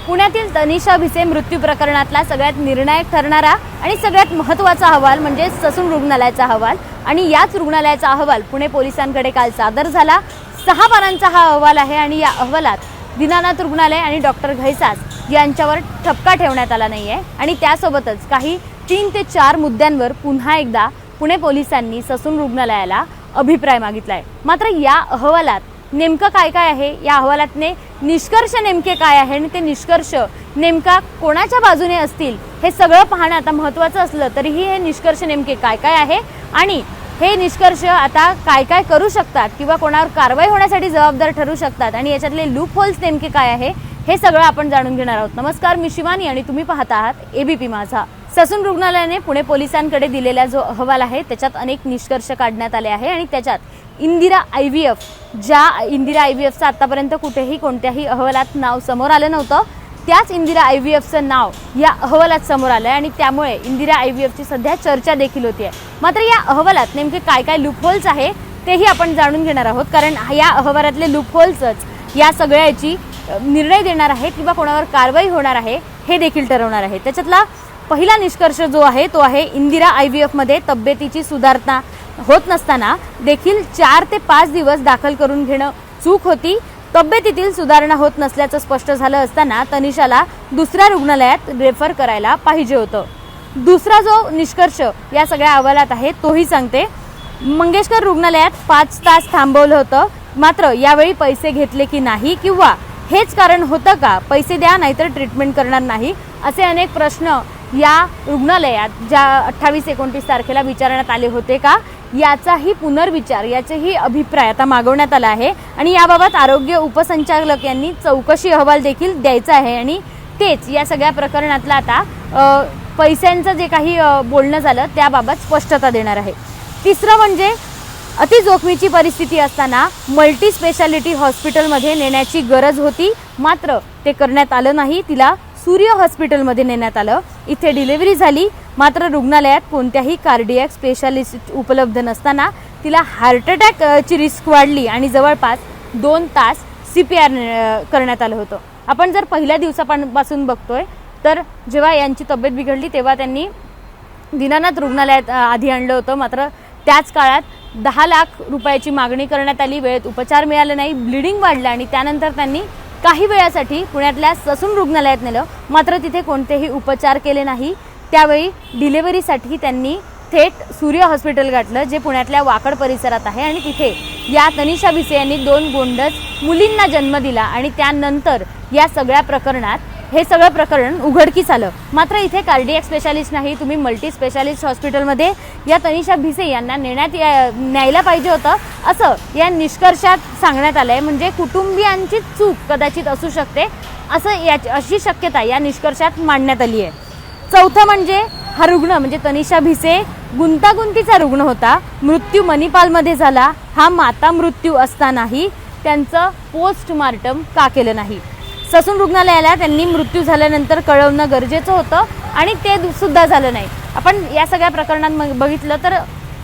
पुण्यातील तनिषा भिसे मृत्यू प्रकरणातला सगळ्यात निर्णायक ठरणारा आणि सगळ्यात महत्त्वाचा अहवाल म्हणजे ससून रुग्णालयाचा अहवाल आणि याच रुग्णालयाचा अहवाल पुणे पोलिसांकडे काल सादर झाला। 6 पानांचा हा अहवाल आहे आणि या अहवालात दीनानाथ रुग्णालय आणि डॉक्टर घैसास यांच्यावर ठपका ठेवण्यात आला नाहीये आणि त्यासोबतच काही 3 ते 4 मुद्द्यांवर पुन्हा एकदा पुणे पोलिसांनी ससून रुग्णालयाला अभिप्राय मागितलाय। मात्र या अहवालात नेमकं काय काय आहे, या अहवालातने निष्कर्ष नेमके काय आहे आणि ते निष्कर्ष नेमका कोणाच्या बाजूने असतील हे सगळं पाहणं आता महत्त्वाचं असलं तरीही हे निष्कर्ष नेमके काय काय आहे आणि हे निष्कर्ष आता काय काय करू शकतात किंवा कोणावर कारवाई होण्यासाठी जबाबदार ठरू शकतात आणि याच्यातले लूप होल्स नेमके काय आहे हे सगळं आपण जाणून घेणार आहोत। नमस्कार, मी शिवानी आणि तुम्ही पाहत आहात एबीपी माझा। ससून रुग्णालयाने पुणे पोलिसांकडे दिलेला जो अहवाल आहे त्याच्यात अनेक निष्कर्ष काढण्यात आले आहे आणि त्याच्यात इंदिरा IVF, ज्या इंदिरा IVFचं आतापर्यंत कुठेही कोणत्याही अहवालात नाव समोर आलं नव्हतं, त्याच इंदिरा IVFचं नाव या अहवालात समोर आलं आहे आणि त्यामुळे इंदिरा IVFची सध्या चर्चा देखील होती आहे। मात्र या अहवालात नेमके काय काय लूप होल्स आहे तेही आपण जाणून घेणार आहोत, कारण या अहवालातले लूप होल्सच या सगळ्याची निर्णय देणार आहेत किंवा कोणावर कारवाई होणार आहे हे देखील ठरवणार आहे। त्याच्यातला पहिला निष्कर्ष जो आहे तो आहे इंदिरा IVF मध्ये तब्येतीची सुधारणा होत नसताना देखील 4 ते 5 दिवस दाखल करून घेणं चूक होती। तब्येतीतील सुधारणा होत नसल्याचं स्पष्ट झालं असताना तनिषाला दुसऱ्या रुग्णालयात रेफर करायला पाहिजे होतं। दुसरा जो निष्कर्ष या सगळ्या अहवालात आहे तोही सांगते, मंगेशकर रुग्णालयात 5 तास थांबवलं होतं, मात्र यावेळी पैसे घेतले की नाही किंवा हेच कारण होतं का, पैसे द्या नाहीतर ट्रीटमेंट करणार नाही, असे अनेक प्रश्न या रुग्णालयात ज्या 28-29 तारखेला विचारण्यात आले होते का याचाही पुनर्विचार, याचेही अभिप्राय आता मागवण्यात आला आहे आणि याबाबत आरोग्य उपसंचालक यांनी चौकशी अहवाल देखील द्यायचा आहे आणि तेच या सगळ्या प्रकरणातला आता पैशांचं जे काही बोलणं झालं त्याबाबत स्पष्टता देणार आहे। तिसरं म्हणजे अति जोखमीची परिस्थिती असताना मल्टी स्पेशालिटी हॉस्पिटलमध्ये नेण्याची गरज होती, मात्र ते करण्यात आलं नाही। तिला सूर्य हॉस्पिटलमध्ये नेण्यात आलं, इथे डिलिव्हरी झाली, मात्र रुग्णालयात कोणत्याही कार्डियक स्पेशालिस्ट उपलब्ध नसताना तिला हार्ट अटॅकची रिस्क वाढली आणि जवळपास 2 तास CPR करण्यात आलं होतं। आपण जर पहिल्या दिवसापासून बघतोय तर जेव्हा यांची तब्येत बिघडली तेव्हा त्यांनी दीनानाथ रुग्णालयात आधी आणलं होतं, मात्र त्याच काळात 10 लाख रुपयाची मागणी करण्यात आली, वेळेत उपचार मिळाले नाही, ब्लिडिंग वाढलं आणि त्यानंतर त्यांनी काही वेळासाठी पुण्यातल्या ससून रुग्णालयात नेलं, मात्र तिथे कोणतेही उपचार केले नाही। त्यावेळी डिलिव्हरीसाठी त्यांनी थेट सूर्य हॉस्पिटल गाठलं, जे पुण्यातल्या वाकड परिसरात आहे आणि तिथे या तनिषा भिसे यांनी 2 गोंडस मुलींना जन्म दिला आणि त्यानंतर या सगळ्या प्रकरणात हे सगळं प्रकरण उघडकीस आलं। मात्र इथे कार्डियक स्पेशालिस्ट नाही, तुम्ही मल्टी स्पेशालिस्ट हॉस्पिटलमध्ये या तनिषा भिसे यांना न्यायला पाहिजे होतं असं या निष्कर्षात सांगण्यात आलंय। म्हणजे कुटुंबियांची चूक कदाचित असू शकते असं अशी शक्यता या निष्कर्षात मांडण्यात आली आहे। चौथं म्हणजे हा रुग्ण म्हणजे तनिषा भिसे गुंतागुंतीचा रुग्ण होता, मृत्यू मणिपालमध्ये झाला, हा माता मृत्यू असतानाही त्यांचं पोस्टमार्टम का केलं नाही। ससून रुग्णालयाला त्यांनी मृत्यू झाल्यानंतर कळवणं गरजेचं होतं आणि ते सुद्धा झालं नाही। आपण या सगळ्या प्रकरणात बघितलं तर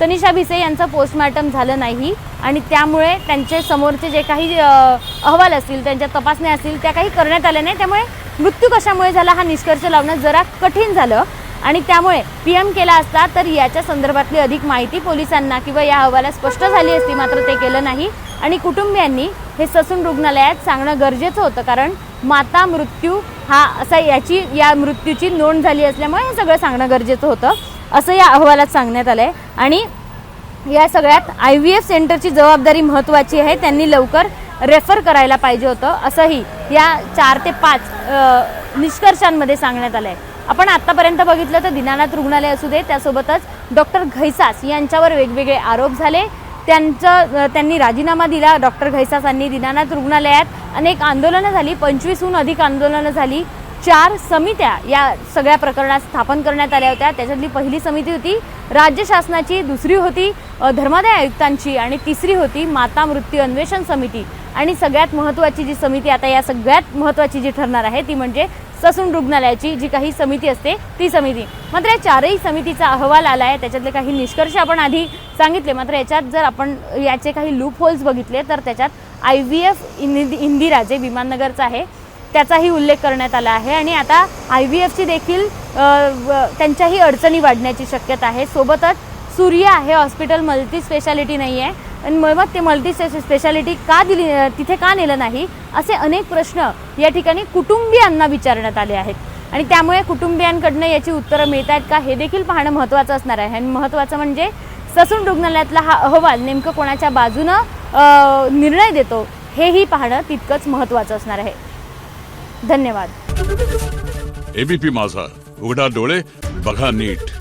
तनिषा भिसे यांचं पोस्टमार्टम झालं नाही आणि त्यामुळे त्यांचे समोरचे जे काही अहवाल असतील, त्यांच्या तपासण्या असतील त्या काही करण्यात आल्या नाही, त्यामुळे मृत्यू कशामुळे झाला हा निष्कर्ष लावणं जरा कठीण झालं आणि त्यामुळे PM केला असता तर याच्या संदर्भातली अधिक माहिती पोलिसांना किंवा या अहवालात स्पष्ट झाली असती, मात्र ते केलं नाही आणि कुटुंबियांनी हे ससून रुग्णालयात सांगणं गरजेचं होतं, कारण माता मृत्यू हा असा या मृत्यूची नोंद झाली असल्यामुळे हे सगळं सांगणं गरजेचं होतं असं या अहवालात सांगण्यात आलंय। आणि या सगळ्यात IVF सेंटरची जबाबदारी महत्त्वाची आहे, त्यांनी लवकर रेफर करायला पाहिजे होतं असंही या 4 ते 5 निष्कर्षांमध्ये सांगण्यात आलंय। आपण आतापर्यंत बघितलं तर दीनानाथ रुग्णालय असू दे, त्यासोबतच डॉक्टर घैसास यांच्यावर वेगवेगळे आरोप झाले, त्यांनी राजीनामा दिला। डॉक्टर घैसासांनी दीनानाथ रुग्णालयात अनेक आंदोलनं झाली, 25हून अधिक आंदोलनं झाली, 4 समित्या या सगळ्या प्रकरणात स्थापन करण्यात आल्या होत्या। त्याच्यातली पहिली समिती होती राज्य शासनाची, दुसरी होती धर्मादाय आयुक्तांची आणि तिसरी होती माता मृत्यू अन्वेषण समिती आणि सगळ्यात महत्त्वाची जी समिती आता या सगळ्यात महत्त्वाची जी ठरणार आहे ती म्हणजे ससून रुग्णालयाची जी काही समिती असते ती समिती। मात्र या 4ही समितीचा अहवाल आला आहे, त्याच्यातले काही निष्कर्ष आपण आधी सांगितले, मात्र याच्यात जर आपण याचे काही लूप होल्स बघितले तर त्याच्यात IVF इंदिरा जे विमाननगरचं आहे त्याचाही उल्लेख करण्यात आला आहे आणि आता IVFची देखील त्यांच्याही अडचणी वाढण्याची शक्यता आहे. सोबतच सूर्य आहे हॉस्पिटल मल्टी स्पेशालिटी नाही आहे आणि मग ते मल्टी स्पेशालिटी का दिली, तिथे का नेलं नाही, असे अनेक प्रश्न या ठिकाणी कुटुंबियांना विचारण्यात आले आहेत आणि त्यामुळे कुटुंबियांकडनं याची उत्तरं मिळत आहेत का हे देखील पाहणं महत्त्वाचं असणार आहे. आणि महत्त्वाचं म्हणजे ससून रुग्णालयातला हा अहवाल नेमकं कोणाच्या बाजूनं निर्णय देतो हेही पाहणं तितकंच महत्त्वाचं असणार आहे. धन्यवाद. ABP माझा, उघडा डोळे बघा नीट.